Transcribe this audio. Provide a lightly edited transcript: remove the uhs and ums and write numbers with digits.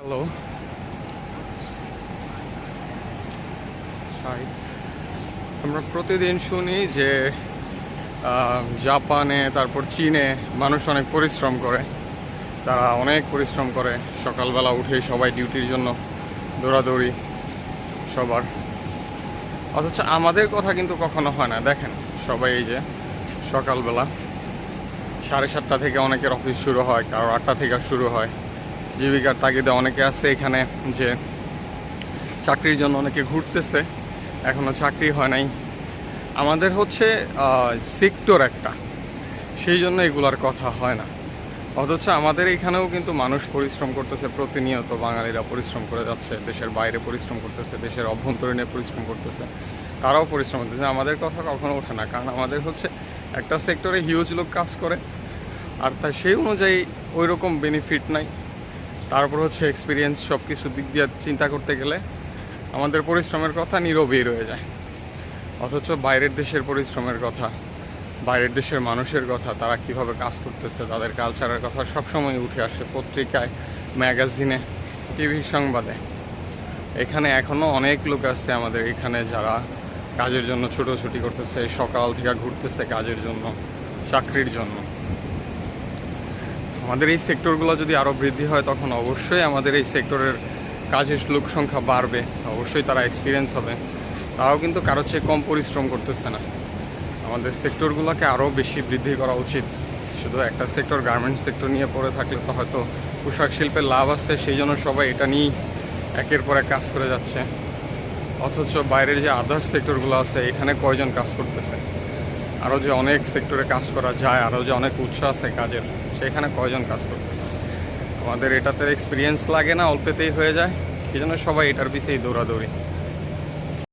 Hello, high. আমরা প্রতিদিন শুনি যে জাপানে তারপর চীনে মানুষ অনেক পরিশ্রম করে, তারা অনেক পরিশ্রম করে। সকালবেলা উঠে সবাই ডিউটির জন্য দৌড়াদৌড়ি সবার, অথচ আমাদের কথা কিন্তু কখনো হয় না। দেখেন, সবাই এই যে সকালবেলা 7:30 থেকে অনেকের অফিস শুরু হয়, কারো 8টা থেকে শুরু হয়। জীবিকার তাগিদে অনেকে আছে এখানে যে চাকরির জন্য অনেকে ঘুরতেছে, এখনও চাকরি হয় নাই। আমাদের হচ্ছে সেক্টর একটা, সেই জন্য এগুলার কথা হয় না। অথচ আমাদের এখানেও কিন্তু মানুষ পরিশ্রম করতেছে প্রতিনিয়ত। বাঙালিরা পরিশ্রম করে যাচ্ছে, দেশের বাইরে পরিশ্রম করতেছে, দেশের অভ্যন্তরীণে পরিশ্রম করতেছে, তারাও পরিশ্রম করতেছে। আমাদের কথা কখনো ওঠে না, কারণ আমাদের হচ্ছে একটা সেক্টরে হিউজ লোক কাজ করে, আর তাই সেই অনুযায়ী ওই রকম বেনিফিট নাই। তারপর হচ্ছে এক্সপিরিয়েন্স, সব কিছু দিক দিয়ে চিন্তা করতে গেলে আমাদের পরিশ্রমের কথা নীরবেই রয়ে যায়। অথচ বাইরের দেশের পরিশ্রমের কথা, বাইরের দেশের মানুষের কথা, তারা কিভাবে কাজ করতেছে, তাদের কালচারের কথা সবসময় উঠে আসে পত্রিকায়, ম্যাগাজিনে, টিভির সংবাদে। এখানে এখনও অনেক লোক আছে আমাদের এখানে যারা কাজের জন্য ছুটোছুটি করতেছে, সকাল থেকে ঘুরতেছে কাজের জন্য, চাকরির জন্য। আমাদের এই সেক্টরগুলো যদি আরও বৃদ্ধি হয়, তখন অবশ্যই আমাদের এই সেক্টরের কাজের লোক সংখ্যা বাড়বে, অবশ্যই তারা এক্সপিরিয়েন্স হবে। তারাও কিন্তু কারো চেয়ে কম পরিশ্রম করতেছে না। আমাদের সেক্টরগুলোকে আরও বেশি বৃদ্ধি করা উচিত। শুধু একটা সেক্টর, গার্মেন্টস সেক্টর নিয়ে পড়ে থাকলে তো হয়তো পোশাক শিল্পের লাভ আসছে, সেই জন্য সবাই এটা নিয়েই একের পর এক কাজ করে যাচ্ছে। অথচ বাইরের যে আদার্স সেক্টরগুলো আছে, এখানে কয়জন কাজ করতেছে? আরও যে অনেক সেক্টরে কাজ করা যায়, আরও যে অনেক উৎস আছে কাজের, সেখানে কয়জন কাজ করতেছে? আমাদের এটাতে এক্সপিরিয়েন্স লাগে না, অল্পেতেই হয়ে যায়, এই জন্য সবাই এটার পিছিয়েই দৌড়াদৌড়ি।